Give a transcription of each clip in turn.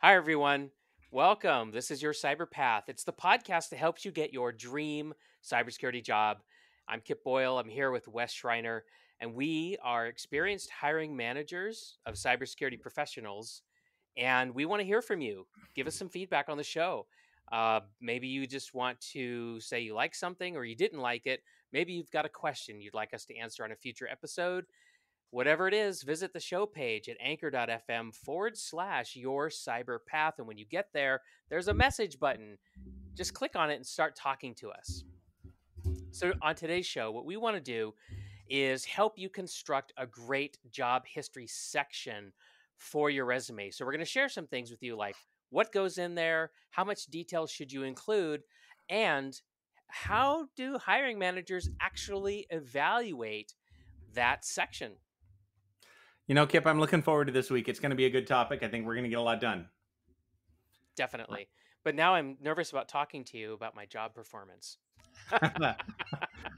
Hi, everyone. Welcome. This is your Cyber Path. It's the podcast that helps you get your dream cybersecurity job. I'm Kip Boyle. I'm here with Wes Schreiner, and we are experienced hiring managers of cybersecurity professionals. And we want to hear from you. Give us some feedback on the show. Maybe you just want to say you like something or you didn't like it. Maybe you've got a question you'd like us to answer on a future episode. Whatever it is, visit the show page at anchor.fm/, your cyber path. And when you get there, there's a message button. Just click on it and start talking to us. So, on today's show, what we want to do is help you construct a great job history section for your resume. So, we're going to share some things with you like what goes in there, how much detail should you include, and how do hiring managers actually evaluate that section? Kip, I'm looking forward to this week. It's going to be a good topic. I think we're going to get a lot done. Definitely. But now I'm nervous about talking to you about my job performance.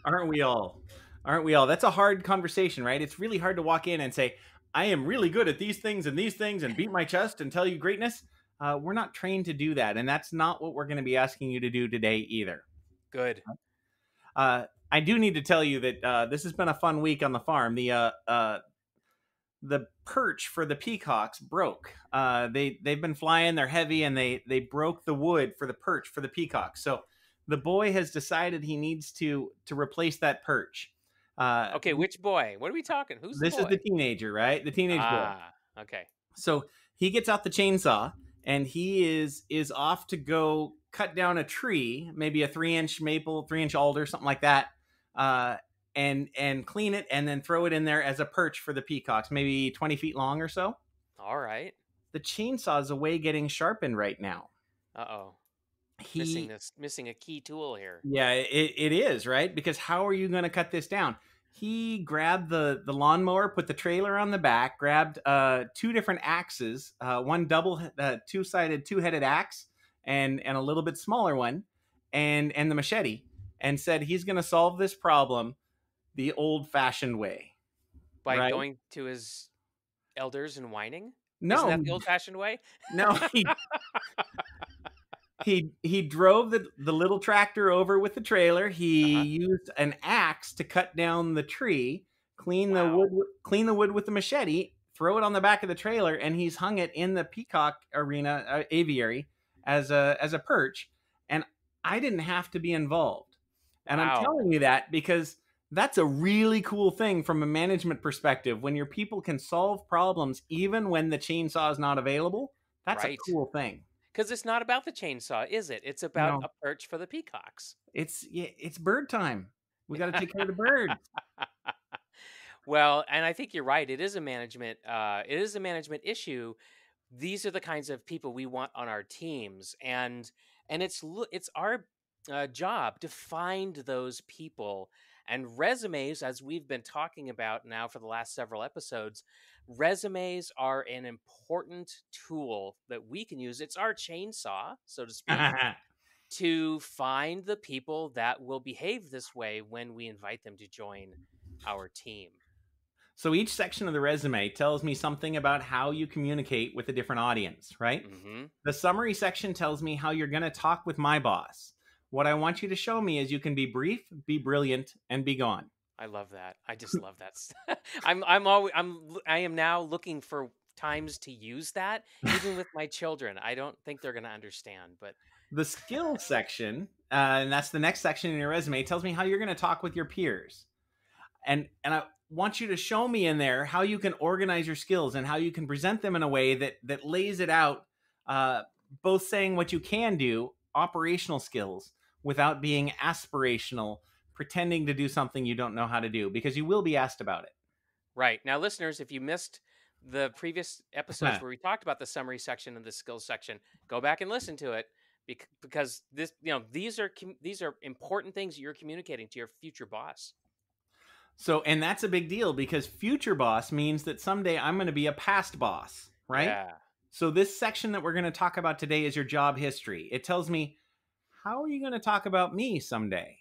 Aren't we all? Aren't we all? That's a hard conversation, right? It's really hard to walk in and say, I am really good at these things and beat my chest and tell you greatness. We're not trained to do that. And that's not what we're going to be asking you to do today either. Good. I do need to tell you that this has been a fun week on the farm. The perch for the peacocks broke. They've been flying, they're heavy, and they broke the wood for the perch for the peacocks. So the boy has decided he needs to replace that perch. Okay, which boy? What are we talking? Who's the This is boy? the teenager, right? The teenage boy. Okay. So he gets out the chainsaw and he is off to go cut down a tree, maybe a 3-inch maple, 3-inch alder, something like that. And clean it and then throw it in there as a perch for the peacocks, maybe 20 feet long or so. All right. The chainsaw is away getting sharpened right now. Uh-oh. He, Missing a key tool here. yeah, it is, right? Because how are you going to cut this down? He grabbed the lawnmower, put the trailer on the back, grabbed two different axes, one two-sided, two-headed axe, and a little bit smaller one, and the machete, and said he's going to solve this problem the old-fashioned way, By right? going to his elders and whining? Isn't No, that the old-fashioned way? no, he drove the little tractor over with the trailer. He Uh-huh. used an axe to cut down the tree, clean the Wow. wood with the machete, throw it on the back of the trailer, and he's hung it in the peacock arena aviary as a perch. And I didn't have to be involved. And I'm Wow. telling you that because that's a really cool thing from a management perspective. When your people can solve problems even when the chainsaw is not available, that's a Right. cool thing. Because it's not about the chainsaw, is it? It's about No, a perch for the peacocks. it's bird time. We got to take care of the birds. Well, and I think you're right. It is a management issue. These are the kinds of people we want on our teams, and it's our job to find those people. And resumes, as we've been talking about now for the last several episodes, resumes are an important tool that we can use. It's our chainsaw, so to speak, to find the people that will behave this way when we invite them to join our team. So each section of the resume tells me something about how you communicate with a different audience, right? Hmm. The summary section tells me how you're going to talk with my boss. What I want you to show me is you can be brief, be brilliant, and be gone. I love that. I just love that. I am now looking for times to use that, even with my children. I don't think they're going to understand, but The skills section, and that's the next section in your resume, tells me how you're going to talk with your peers. And I want you to show me in there how you can organize your skills and how you can present them in a way that lays it out, both saying what you can do, operational skills, without being aspirational, pretending to do something you don't know how to do, because you will be asked about right. Now, listeners, if you missed the previous episodes it. where we talked about the summary section and the skills section, go back and listen to it because these are important things you're communicating to your future boss. So, and that's a big deal because future boss means that someday I'm going to be a past boss, right? Yeah. So, this section that we're going to talk about today is your job history. It tells me, how are you going to talk about me someday?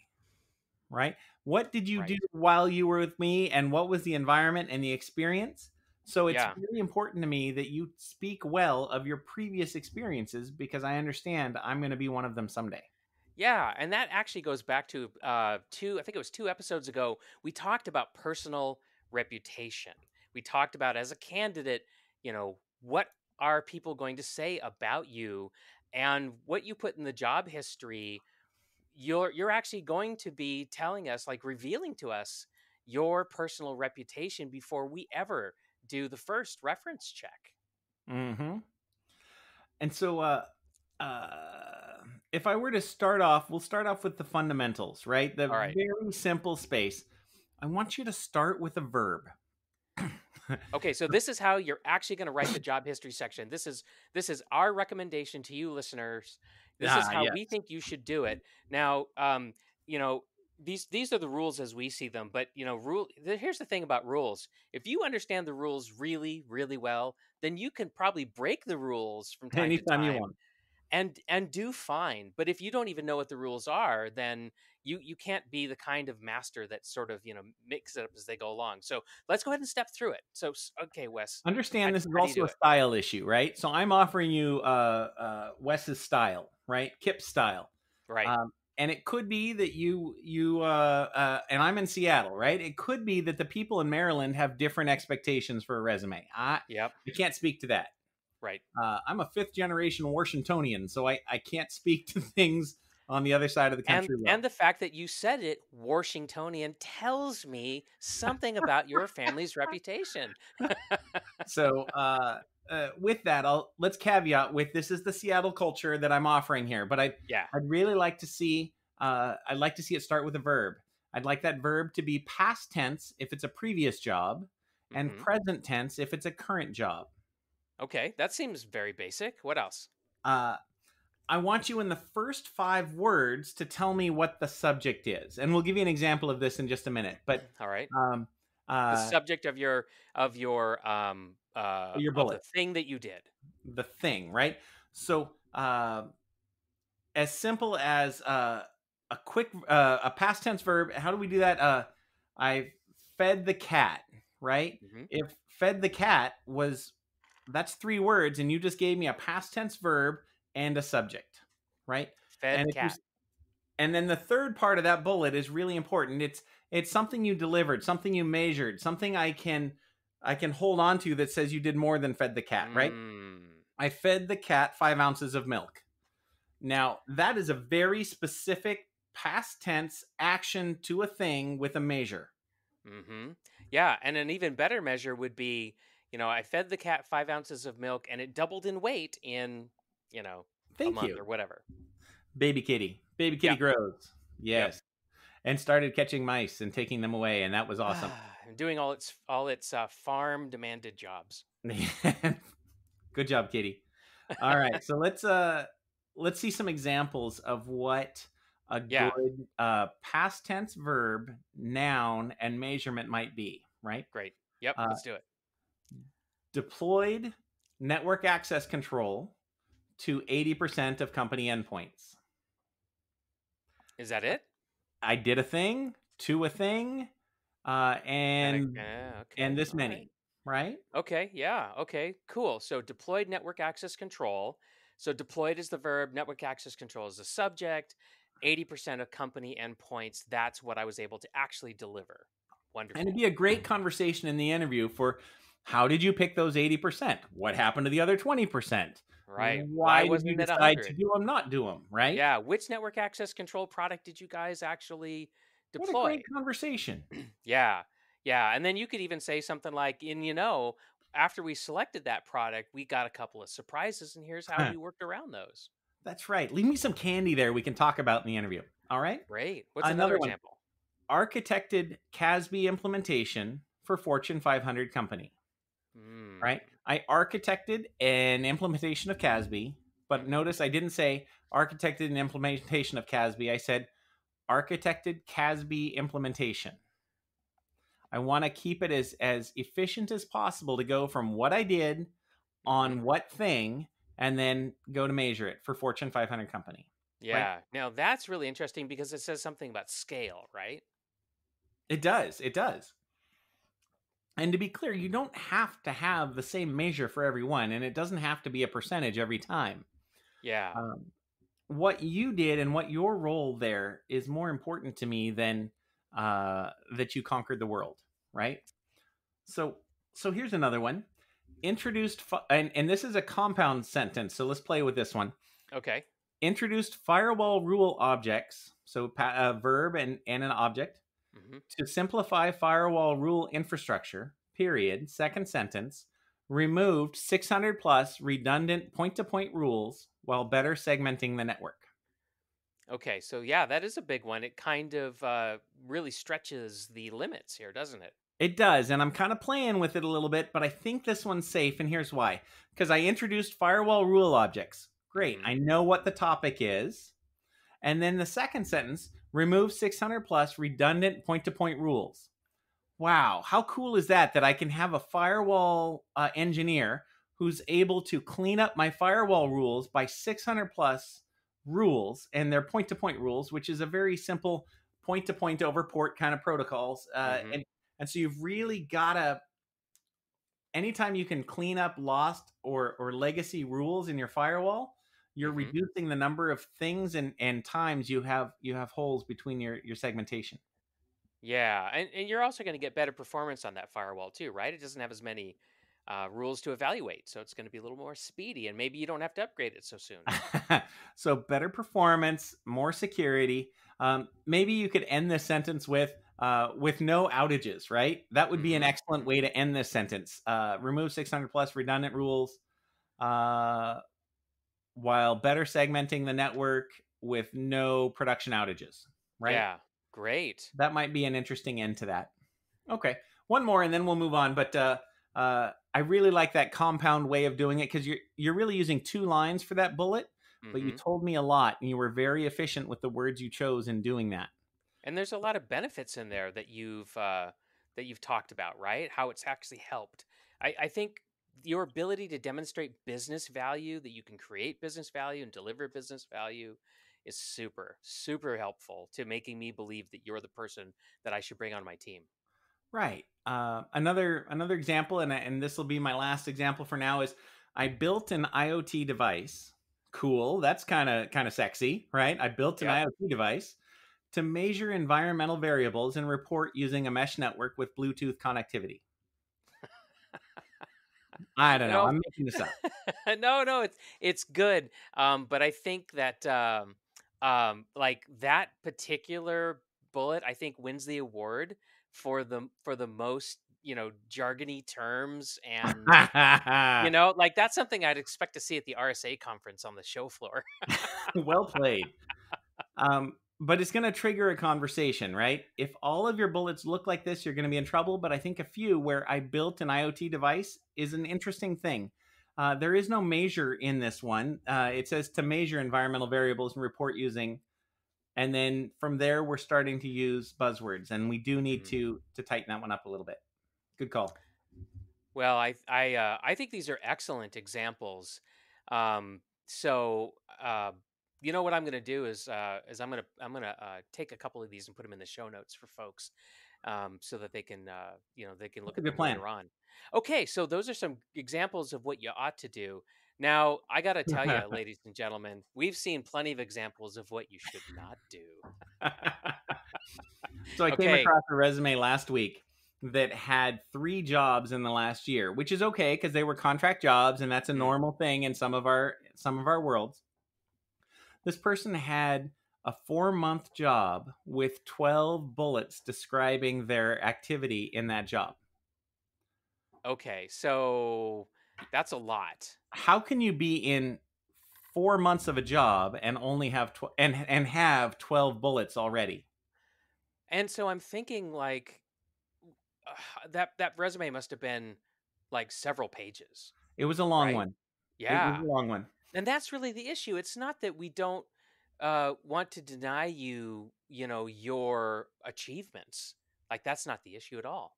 Right? What did you do Right. while you were with me, and what was the environment and the experience? So it's Yeah. really important to me that you speak well of your previous experiences because I understand I'm going to be one of them someday. Yeah, and that actually goes back to I think it was 2 episodes ago, we talked about personal reputation. We talked about as a candidate, what are people going to say about you, and what you put in the job history, you're actually going to be telling us, like revealing to us your personal reputation before we ever do the first reference check. Hmm. And so, if I were to start off, we'll start off with the fundamentals, right? The All right. very simple space. I want you to start with a verb. Okay, so this is how you're actually going to write the job history section. This is our recommendation to you listeners. This is Ah, how we yes. think you should do it. Now, you know, these are the rules as we see them, but here's the thing about rules. If you understand the rules really, really well, then you can probably break the rules from time to Anytime you time want. and do fine. But if you don't even know what the rules are, then you can't be the kind of master that sort of mix it up as they go along. So let's go ahead and step through it. So okay, Wes, how, Understand this is how do you also do a it? style issue, right? So I'm offering you Wes's style, right? Kip's style. Right. Um, and it could be that and I'm in Seattle, right? It could be that the people in Maryland have different expectations for a resume. Yep. I can't speak to that. Right. I'm a fifth generation Washingtonian, so I can't speak to things on the other side of the And country and well. the fact that you said it Washingtonian tells me something about your family's reputation. So with that, let's caveat with this is the Seattle culture that I'm offering here, but Yeah. I'd really like to see I'd like to see it start with a verb. I'd like that verb to be past tense if it's a previous job, and Hmm. present tense if it's a current job. Okay, that seems very basic. What else? Uh, I want you in the first 5 words to tell me what the subject is, and we'll give you an example of this in just a minute. But All right. um, The uh, subject of your of the bullet, thing that you did. the thing, right? So as simple as a past tense verb. How do we do that? I fed the cat, right? Hmm. If fed the cat was that's 3 words, and you just gave me a past tense verb and a subject, right? And Fed if you cat. and then the third part of that bullet is really important. It's something you delivered, something you measured, something I can hold on to that says you did more than fed the cat, right? Mm. I fed the cat 5 ounces of milk. Now, that is a very specific past tense action to a thing with a measure. Hmm. Yeah, and an even better measure would be, I fed the cat 5 ounces of milk, and it doubled in weight in, you know, a Thank month you. or whatever. Baby kitty. Baby kitty Yep. grows. Yep. Yes. And started catching mice and taking them away. And that was awesome. And doing all its farm demanded jobs. Good job, kitty. All right. So let's see some examples of what a Yeah. good past tense verb, noun, and measurement might be, right? Great. Yep. Uh, Let's do it. deployed network access control to 80% of company endpoints. Is that it? I did a thing to a thing, And and okay. this All right. many, right? Okay, yeah, okay, cool. So deployed network access control. So deployed is the verb, network access control is the subject. 80% of company endpoints, that's what I was able to actually deliver. And it'd Wonderful. be a great conversation in the interview for how did you pick those 80%? What happened to the other 20%? Right. Why Why did you wasn't it decide to 100? do them, not do them, right? Yeah, which network access control product did you guys actually What a deploy? great conversation. Yeah. Yeah, and then you could even say something like, and after we selected that product, we got a couple of surprises, and here's how we worked around those. That's right. Leave me some candy there we can talk about in the interview. All right? Great. What's another Another one. example? Architected CASB implementation for Fortune 500 company, right? Mm. I architected an implementation of CASB, but Hmm. notice I didn't say architected an implementation of CASB. I said architected CASB implementation. I want to keep it as efficient as possible to go from what I did Hmm. on what thing and then go to measure it for Fortune 500 company, right? Yeah. Now that's really interesting because it says something about scale, right? It does. It does. And to be clear, you don't have to have the same measure for everyone, and it doesn't have to be a percentage every time. Yeah. Um, what you did and what your role there is more important to me than that you conquered the world, right? So, so here's another one. And this is a compound sentence, so let's play with this one. Okay. Introduced firewall rule objects, so a verb and an object, Hmm. to simplify firewall rule infrastructure, period, second sentence, removed 600 plus redundant point to point rules while better segmenting the network. Okay. So yeah, that is a big one. It kind of really stretches the limits here, doesn't it? It does, and I'm kind of playing with it a little bit, but I think this one's safe, and here's why. Because I introduced firewall rule objects. Great. Hmm. I know what the topic is. And then the second sentence, remove 600 plus redundant point to point rules. Wow, how cool is that? That I can have a firewall engineer who's able to clean up my firewall rules by 600 plus rules and their point to point rules, which is a very simple point to point over port kind of protocols. Hmm. And so you've really got to, anytime you can clean up lost or legacy rules in your firewall, you're Hmm. reducing the number of things and times you have holes between your segmentation. Yeah, and you're also going to get better performance on that firewall too, right? It doesn't have as many rules to evaluate, so it's going to be a little more speedy, and maybe you don't have to upgrade it so soon. So better performance, more security. Maybe you could end this sentence with no outages, right? That would be an Hmm. excellent way to end this sentence. Remove 600 plus redundant rules uh, while better segmenting the network with no production outages, right? Yeah, great. That might be an interesting end to that. Okay, one more, and then we'll move on. But I really like that compound way of doing it because you're really using two lines for that bullet, but you Hmm. told me a lot, and you were very efficient with the words you chose in doing that. And there's a lot of benefits in there that you've talked about, right? How it's actually helped. I think your ability to demonstrate business value, that you can create business value and deliver business value, is super, super helpful to making me believe that you're the person that I should bring on my team. Right. Another example, and this will be my last example for now, is I built an IoT device. Cool. That's kind of sexy, right? I built an Yep. IoT device to measure environmental variables and report using a mesh network with Bluetooth connectivity. I don't You know. know, I'm making this up. no, no, it's good. But I think that like that particular bullet, I think wins the award for the most jargony terms, and like that's something I'd expect to see at the RSA conference on the show floor. Well played. But it's going to trigger a conversation, right? If all of your bullets look like this, you're going to be in trouble. But I think a few where I built an IoT device is an interesting thing. There is no measure in this one. It says to measure environmental variables and report using, and then from there we're starting to use buzzwords, and we do need Mm. to tighten that one up a little bit. Good call. Well, I think these are excellent examples. So you know what I'm going to do is I'm gonna take a couple of these and put them in the show notes for folks, so that they can That's look a at good them plan. later on. Okay, so those are some examples of what you ought to do. Now, I got to tell you, ladies and gentlemen, we've seen plenty of examples of what you should not do. So I came Okay. across a resume last week that had 3 jobs in the last year, which is okay because they were contract jobs, and that's a Mm, normal thing in some of our worlds. This person had a 4-month job with 12 bullets describing their activity in that job. okay, so that's a lot. How can you be in 4 months of a job and only have and have 12 bullets already? And so I'm thinking like that resume must have been like several pages, It was a long right? one. It was Yeah. a long one. And that's really the issue. It's not that we don't want to deny you, your achievements. Like that's not the issue at all.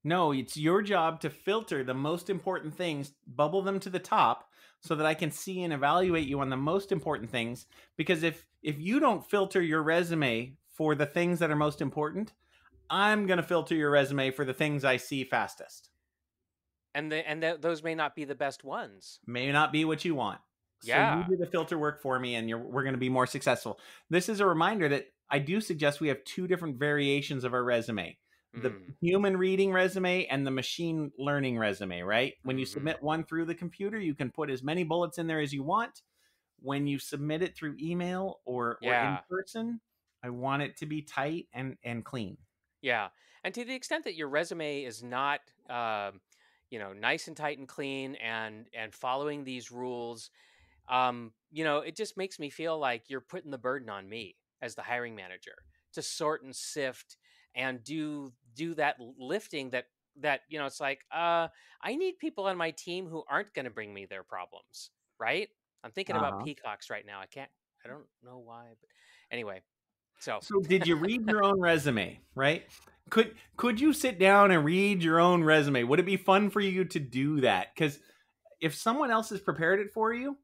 No, it's your job to filter the most important things, bubble them to the top so that I can see and evaluate you on the most important things, because if you don't filter your resume for the things that are most important, I'm going to filter your resume for the things I see fastest. Those may not be the best ones. May not be what you want. So you Yeah. do the filter work for me, and we're going to be more successful. This is a reminder that I do suggest we have two different variations of our resume: the Mm. human reading resume and the machine learning resume. Right? When you Hmm. submit one through the computer, you can put as many bullets in there as you want. When you submit it through email or in Yeah. person, I want it to be tight and clean. Yeah. And to the extent that your resume is not, nice and tight and clean and following these rules, it just makes me feel like you're putting the burden on me as the hiring manager to sort and sift and do that lifting that it's like, I need people on my team who aren't going to bring me their problems, right? I'm thinking Uh about huh. peacocks right now. I don't know why, but anyway. So, So did you read your own resume, right? Could you sit down and read your own resume? Would it be fun for you to do that? Cuz if someone else has prepared it for you,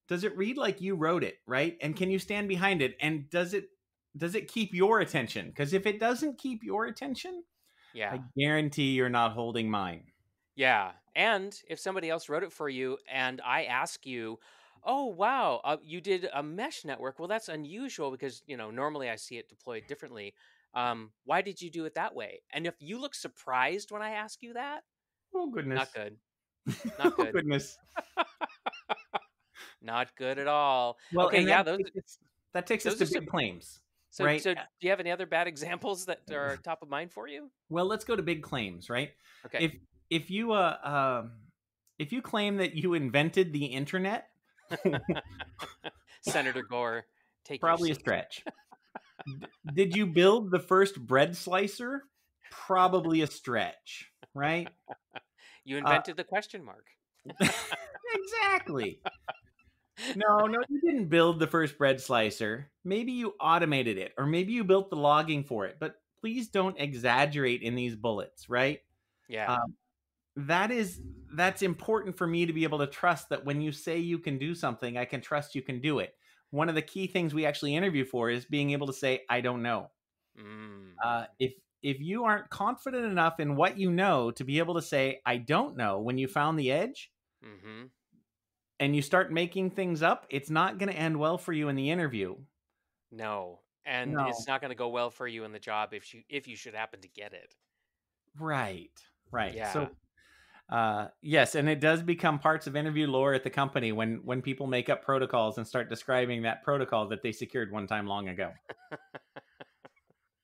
does it read like you wrote it, right? And can you stand behind it? And does it keep your attention? Cuz if it doesn't keep your attention, yeah. I guarantee you're not holding mine. Yeah. And if somebody else wrote it for you and I ask you, oh, wow, you did a mesh network. Well, that's unusual because, normally I see it deployed differently. Why did you do it that way? And if you look surprised when I ask you that, Oh not goodness. good. Not Oh good. goodness. Not good at all. Well, Okay. and Yeah. that takes us Those to are some. big claims, right? So do you have any other bad examples that are top of mind for you? Well, let's go to big claims, right? Okay. If if you if you claim that you invented the internet, Senator Gore, take your probably a seat. stretch. Did you build the first bread slicer? Probably a stretch, right? You Uh, invented the question mark. exactly. No, no, you didn't build the first bread slicer. Maybe you automated it, or maybe you built the logging for it. But please don't exaggerate in these bullets, right? Yeah. Um, that is that's important for me to be able to trust that when you say you can do something, I can trust you can do it. One of the key things we actually interview for is being able to say I don't know. Mm-hmm. If you aren't confident enough in what you know to be able to say I don't know when you found the edge Mm-hmm. and you start making things up, it's not going to end well for you in the interview. No. And it's No. not going to go well for you in the job if you should happen to get it. Right. Right. Yeah. So yes, and it does become parts of interview lore at the company when people make up protocols and start describing that protocol that they secured one time long ago.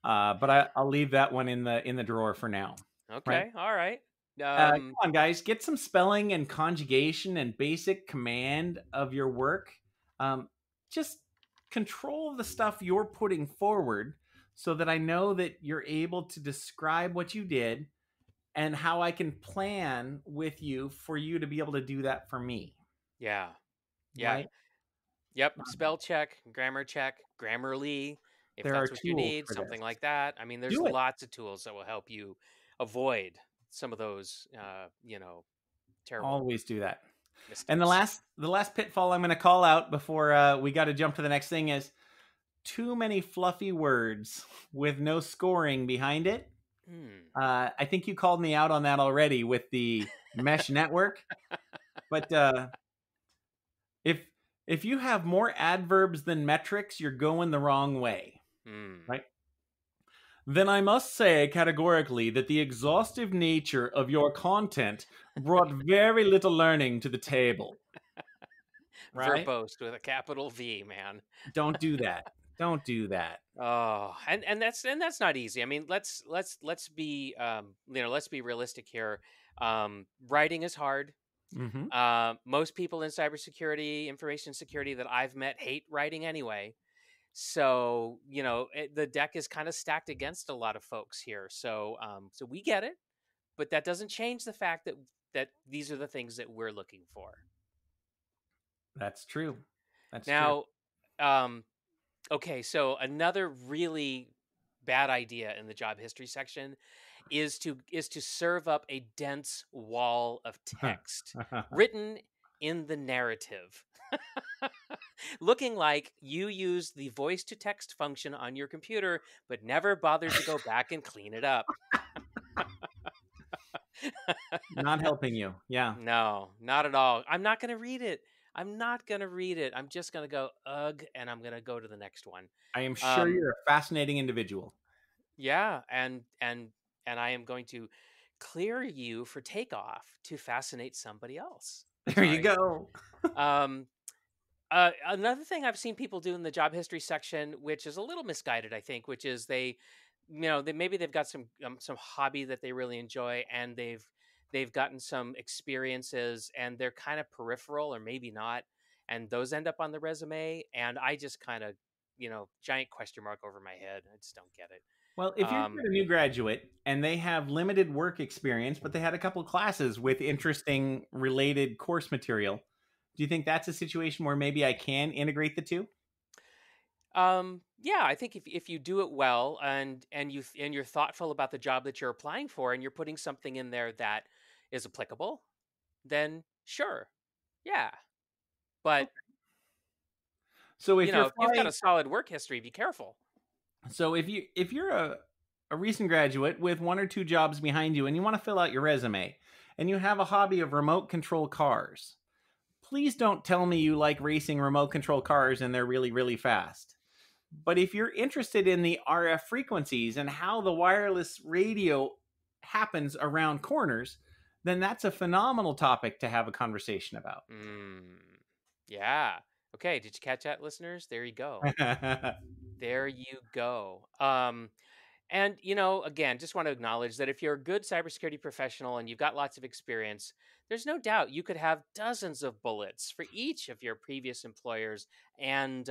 But I'll leave that one in the drawer for now. Right? Okay. All right. Come on, guys, get some spelling and conjugation and basic command of your work. Just control the stuff you're putting forward so that I know that you're able to describe what you did and how I can plan with you for you to be able to do that for me. Yeah. Yeah. Right? Yep. Spell check, Grammarly, if There are that's what you tools need, for something this. like that. I mean, there's Do it. lots of tools that will help you avoid some of those, terrible Always do that. And the mistakes. last pitfall I'm going to call out before we got to jump to the next thing is too many fluffy words with no scoring behind it. Hmm. I think you called me out on that already with the mesh network. But if if you have more adverbs than metrics, you're going the wrong way, Hmm. right? Then I must say categorically that the exhaustive nature of your content brought very little learning to the table, right? Verbose with a capital V, man. Don't do that. Don't do that. Oh, and that's not easy. I mean, let's be let's be realistic here. Writing is hard. Hmm. Most people in cybersecurity, information security that I've met hate writing anyway. So the deck is kind of stacked against a lot of folks here. So we get it, but that doesn't change the fact that these are the things that we're looking for. That's true. That's true. Now, okay, so another really bad idea in the job history section is to serve up a dense wall of text written in the narrative. looking like you used the voice to text function on your computer, but never bothered to go back and clean it up. Not helping you. Yeah. No, not at all. I'm not going to read it. I'm not going to read it. I'm just going to go, ugh, and I'm going to go to the next one. I am sure Um, you're a fascinating individual. yeah, and I am going to clear you for takeoff to fascinate somebody else. There you Sorry. go. Um, another thing I've seen people do in the job history section, which is a little misguided, I think, which is they maybe they've got some hobby that they really enjoy, and they've gotten some experiences, and they're kind of peripheral or maybe not, and those end up on the resume, and I just kind of giant question mark over my head. I just don't get it. Well, if you're Um, a new graduate and they have limited work experience, but they had a couple of classes with interesting related course material, do you think that's a situation where maybe I can integrate the two? yeah, I think if you do it well and you're thoughtful about the job that you're applying for and you're putting something in there that is applicable, then sure. Yeah. But, So if you're if you've got flying, a solid work history, be careful. so if you're a recent graduate with one or two jobs behind you and you want to fill out your resume and you have a hobby of remote control cars, please don't tell me you like racing remote control cars and they're really, really fast. But if you're interested in the RF frequencies and how the wireless radio happens around corners, then that's a phenomenal topic to have a conversation about. Mm, yeah. Okay, did you catch that, listeners? There you go. There you go. And again, just want to acknowledge that if you're a good cybersecurity professional and you've got lots of experience, there's no doubt you could have dozens of bullets for each of your previous employers, and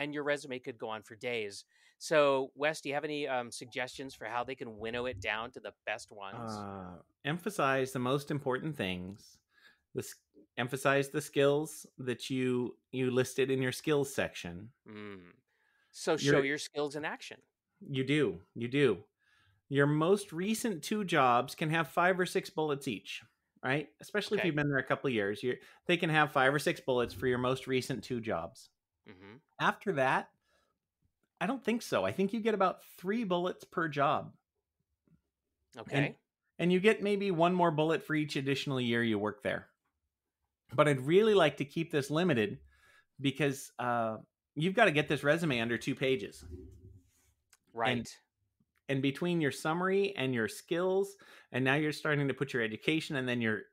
your resume could go on for days. So, Wes, do you have any suggestions for how they can winnow it down to the best ones? Emphasize the most important things. This emphasize the skills that you listed in your skills section. Mm. So, show Your your skills in action. you do. Your most recent two jobs can have 5 or 6 bullets each, right? Especially if you've Okay. been there a couple of years. They can have 5 or 6 bullets for your most recent two jobs. Hmm. After that, I don't think so. I think you get about 3 bullets per job, and Okay. and you get maybe one more bullet for each additional year you work there. But I'd really like to keep this limited because you've got to get this resume under 2 pages, and Right. and between your summary and your skills, and now you're starting to put your education and then your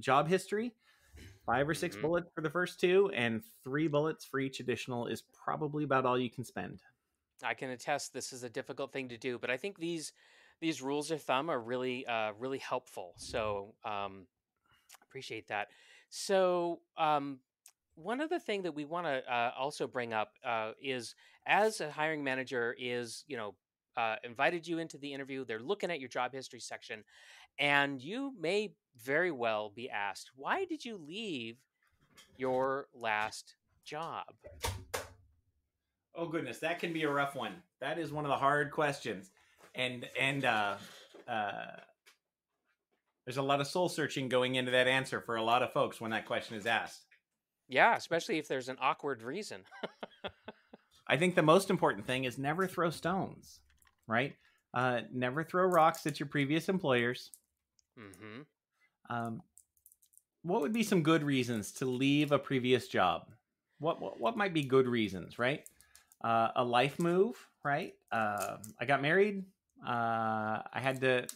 job history. 5 or 6 Hmm. bullets for the first two, and 3 bullets for each additional is probably about all you can spend. I can attest this is a difficult thing to do, but I think these rules of thumb are really helpful. So appreciate that. So one other thing that we want to also bring up is as a hiring manager is invited you into the interview, they're looking at your job history section, and you may very well be asked, "Why did you leave your last job?" Oh goodness, that can be a rough one. That is one of the hard questions, and uh, there's a lot of soul searching going into that answer for a lot of folks when that question is asked. Yeah, especially if there's an awkward reason. I think the most important thing is never throw stones, right? Never throw rocks at your previous employers. Hmm. Um, what would be some good reasons to leave a previous job? What might be good reasons, right? A life move, right? I got married. I had to.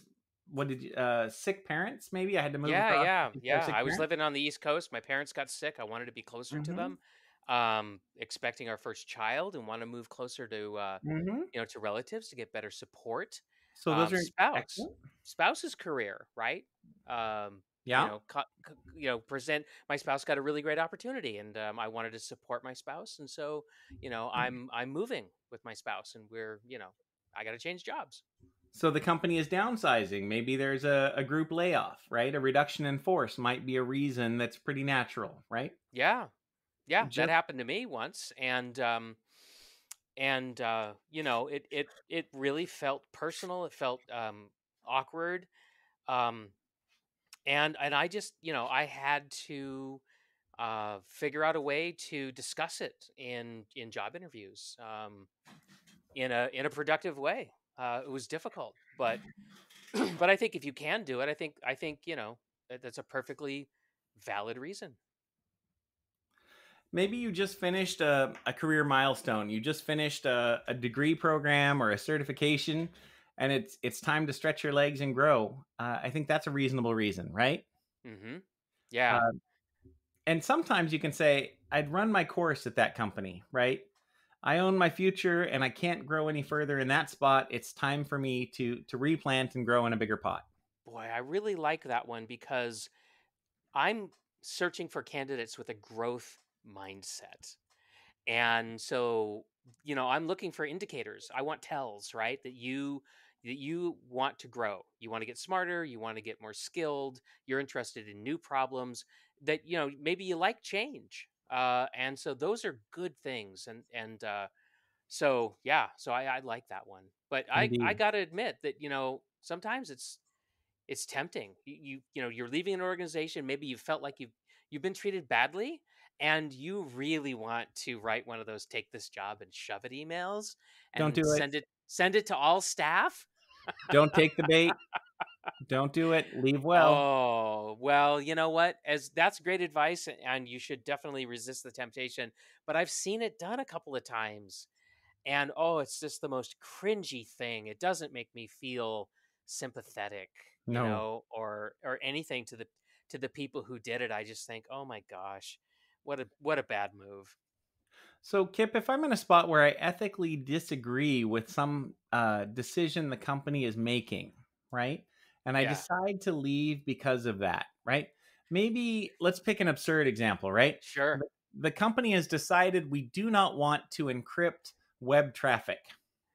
What did you? Sick parents? Maybe I had to move Yeah, across yeah, to take care of yeah. sick I was parents. living on the East Coast. My parents got sick. I wanted to be closer to Mm-hmm. them. Expecting our first child and want to move closer to Mm-hmm. to relatives to get better support. So those are Spouse, excellent. spouse's career, right? Um, Yeah. present my spouse got a really great opportunity, and I wanted to support my spouse, and so I'm moving with my spouse, and I got to change jobs. So the company is downsizing. Maybe there's a group layoff, right? A reduction in force might be a reason that's pretty natural, right? Yeah, yeah, that Just happened to me once, and it really felt personal. It felt awkward, um, and I just I had to figure out a way to discuss it in job interviews, in a productive way. It was difficult, but but I think if you can do it, I think that's a perfectly valid reason. Maybe you just finished a career milestone. You just finished a degree program or a certification, and it's time to stretch your legs and grow. I think that's a reasonable reason, right? Hmm. Yeah. Uh, and sometimes you can say, I'd run my course at that company, right? I own my future and I can't grow any further in that spot. It's time for me to replant and grow in a bigger pot. Boy, I really like that one because I'm searching for candidates with a growth mindset. And so, I'm looking for indicators. I want tells, right? That you want to grow. You want to get smarter, you want to get more skilled, you're interested in new problems, that maybe you like change. And so those are good things. And so yeah, so I like that one. But I Indeed. got to admit that sometimes it's tempting. You're leaving an organization. Maybe you felt like you've been treated badly, and you really want to write one of those "take this job and shove it" emails Don't and do it. send it to all staff. Don't take the bait. Don't do it. Leave well. Oh well, you know what? As that's great advice, and you should definitely resist the temptation. But I've seen it done a couple of times, and oh, it's just the most cringy thing. It doesn't make me feel sympathetic, No. or anything to the people who did it. I just think, oh my gosh, what a bad move. So, Kip, if I'm in a spot where I ethically disagree with some decision the company is making, right? And I Yeah, decide to leave because of that, right? Maybe let's pick an absurd example, right? sure. The company has decided we do not want to encrypt web traffic,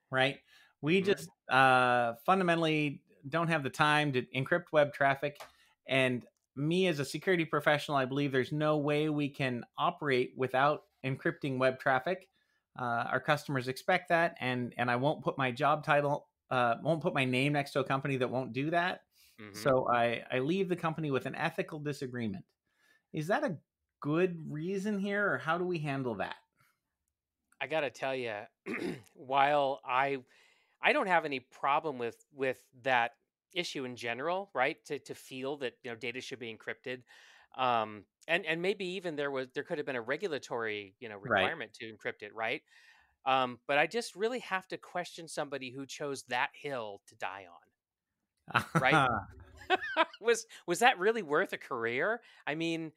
right? We Hmm. just fundamentally don't have the time to encrypt web traffic. And me as a security professional, I believe there's no way we can operate without encrypting web traffic. Our customers expect that, and I won't put my job title, won't put my name next to a company that won't do that. Hmm. So I leave the company with an ethical disagreement. Is that a good reason here, or how do we handle that? I gotta tell you, while I don't have any problem with that issue in general, right? To feel that data should be encrypted, and maybe even there could have been a regulatory Right. requirement to encrypt it, right? But I just really have to question somebody who chose that hill to die on, right? Was that really worth a career? I mean,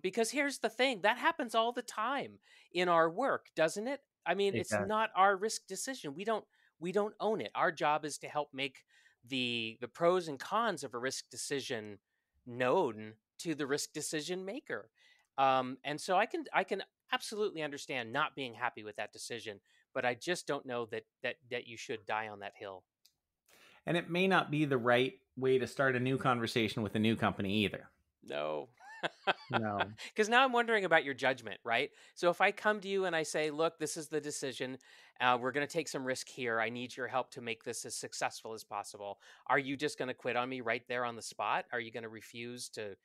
because here's the thing, that happens all the time in our work, doesn't it? I mean, It it's does. not our risk decision. We don't own it. Our job is to help make the pros and cons of a risk decision known to the risk decision maker. And so I can absolutely understand not being happy with that decision, but I just don't know that you should die on that hill. And it may not be the right way to start a new conversation with a new company either. No. No. Because now I'm wondering about your judgment, right? So if I come to you and I say, look, this is the decision, we're going to take some risk here. I need your help to make this as successful as possible. Are you just going to quit on me right there on the spot? Are you going to refuse to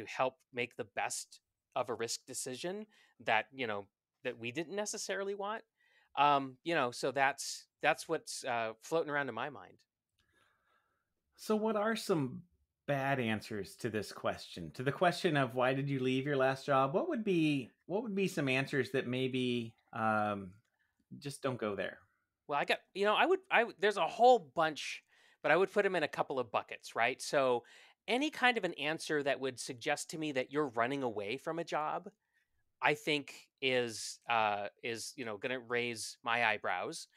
help make the best of a risk decision that we didn't necessarily want? So that's what's floating around in my mind. So, what are some bad answers to this question? To the question of why did you leave your last job? What would be some answers that maybe just don't go there? Well, there's a whole bunch, but I would put them in a couple of buckets, right? So, any kind of an answer that would suggest to me that you're running away from a job, I think is going to raise my eyebrows.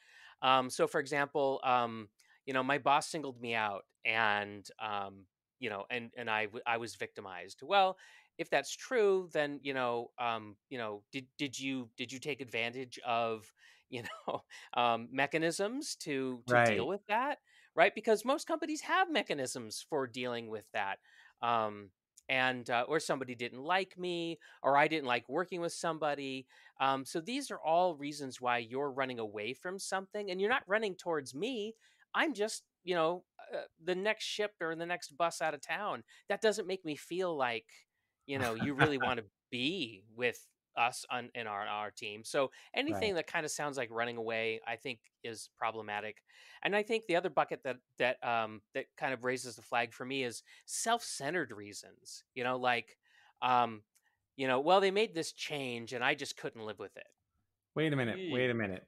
So, for example, my boss singled me out, and I was victimized. Well, if that's true, then did you take advantage of mechanisms to deal Right. with that, right? Because most companies have mechanisms for dealing with that. Um, and or somebody didn't like me, or I didn't like working with somebody. So these are all reasons why you're running away from something, and you're not running towards me. I'm just, the next ship or the next bus out of town. That doesn't make me feel like, you really want to be with us on in our team. So Right. anything that kind of sounds like running away, I think is problematic. And I think the other bucket that kind of raises the flag for me is self-centered reasons. Like um, well, they made this change and I just couldn't live with it. Wait a minute. Wait a minute.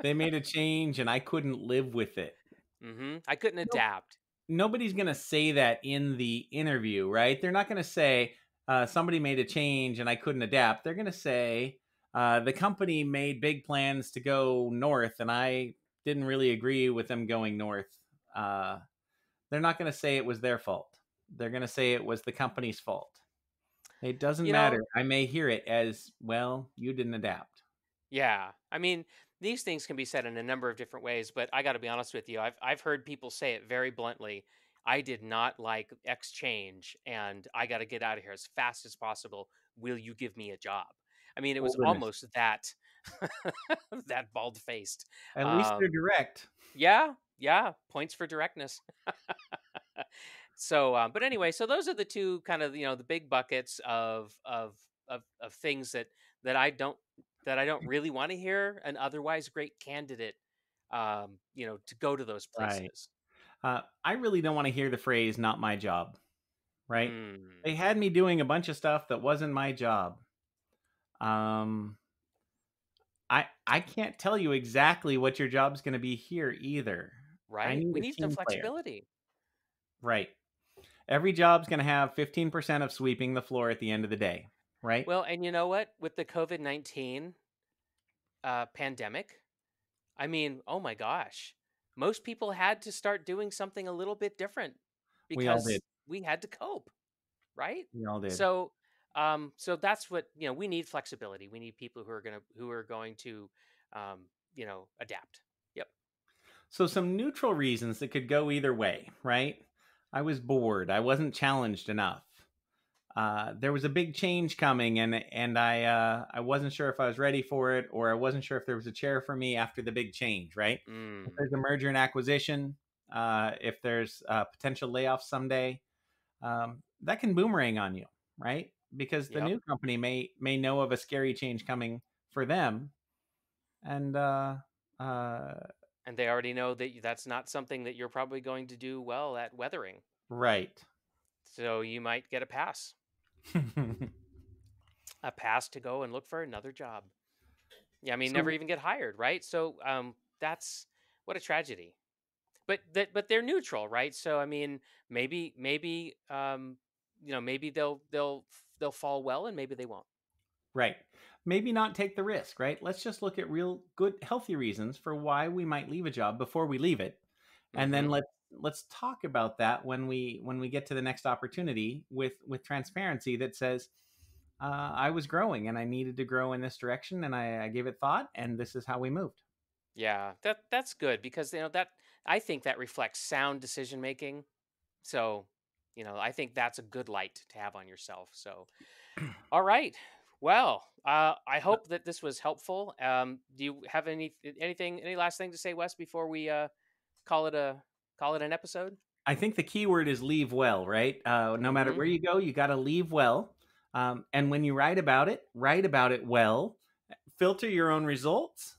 They made a change and I couldn't live with it. I couldn't Nope. adapt. Nobody's going to say that in the interview, right? They're not going to say somebody made a change and I couldn't adapt. They're going to say the company made big plans to go north and I didn't really agree with them going north. Uh, they're not going to say it was their fault. They're going to say it was the company's fault. It doesn't You matter. know, I may hear it as, well, you didn't adapt. Yeah. I mean, these things can be said in a number of different ways, but I got to be honest with you. I've heard people say it very bluntly. I did not like X change and I got to get out of here as fast as possible. Will you give me a job? I mean, it Oh, was goodness. almost that that bald-faced. At least they're Um direct. yeah, yeah, points for directness. So, but anyway, so those are the two kind of the big buckets of things that I don't that I don't really want to hear an otherwise great candidate, to go to those Right. places. I really don't want to hear the phrase "not my job." Right? Mm, They had me doing a bunch of stuff that wasn't my job. Um, I can't tell you exactly what your job's going to be here either. I right? need We a need some team player. flexibility. Right. Every job's going to have 15% of sweeping the floor at the end of the day. Right. Well, and you know what? With the COVID-19 pandemic, I mean, oh my gosh, most people had to start doing something a little bit different We all did. because we had to cope. Right? We all did. So, so that's what we need flexibility. We need people who are going to, um, adapt. Yep. So some neutral reasons that could go either way. Right. I was bored. I wasn't challenged enough. There was a big change coming, and I wasn't sure if I was ready for it, or I wasn't sure if there was a chair for me after the big change. Right? If Mm, there's a merger and acquisition, if there's potential layoffs someday, that can boomerang on you, right? Because the yep. new company may know of a scary change coming for them, and uh, And they already know that that's not something that you're probably going to do well at weathering. right. So you might get a pass to go and look for another job. Yeah, I mean, never So even get hired, right? So, that's what a tragedy. But they're neutral, right? So I mean, maybe they'll fall well and maybe they won't. right. Maybe not take the risk, right? Let's just look at real good healthy reasons for why we might leave a job before we leave it. And then Mhm. let's talk about that when we get to the next opportunity with transparency that says I was growing and I needed to grow in this direction and I gave it thought and this is how we moved. Yeah, that's good because that I think that reflects sound decision making. So, I think that's a good light to have on yourself. So, all right. Well, I hope that this was helpful. Do you have any last thing to say, Wes, before we call it a call it an episode? I think the key word is leave well, right? No matter Mhm. where you go, you got to leave well. And when you write about it well. Filter your own results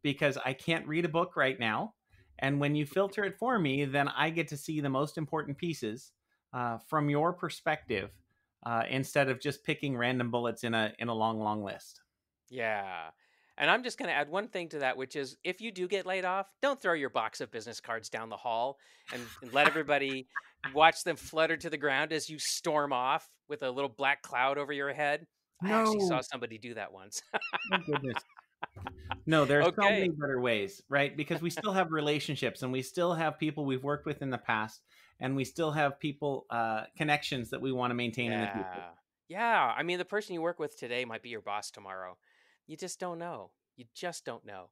because I can't read a book right now. And when you filter it for me, then I get to see the most important pieces from your perspective instead of just picking random bullets in a long, long list. Yeah. And I'm just going to add one thing to that, which is if you do get laid off, don't throw your box of business cards down the hall and let everybody watch them flutter to the ground as you storm off with a little black cloud over your head. I actually saw No, somebody do that once. oh goodness. No, there's so many Okay. better ways, right? Because we still have relationships and we still have people we've worked with in the past and we still have people connections that we want to maintain in the future. Yeah. Yeah. I mean, the person you work with today might be your boss tomorrow. You just don't know. You just don't know.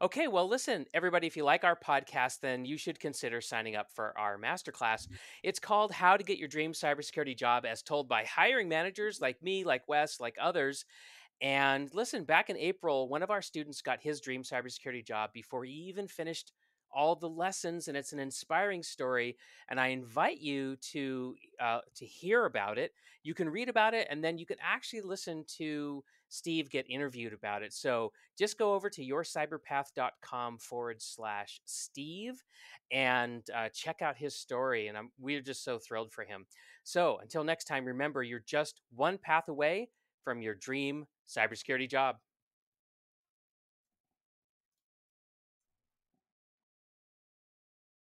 Okay. Well, listen, everybody, if you like our podcast, then you should consider signing up for our masterclass. It's called How to Get Your Dream Cybersecurity Job as Told by Hiring Managers like me, like Wes, like others. And listen, back in April, one of our students got his dream cybersecurity job before he even finished all the lessons, and it's an inspiring story. And I invite you to hear about it. You can read about it, and then you can actually listen to Steve get interviewed about it. So just go over to yourcyberpath.com/Steve and check out his story. And we're just so thrilled for him. So until next time, remember, you're just one path away from your dream cybersecurity job.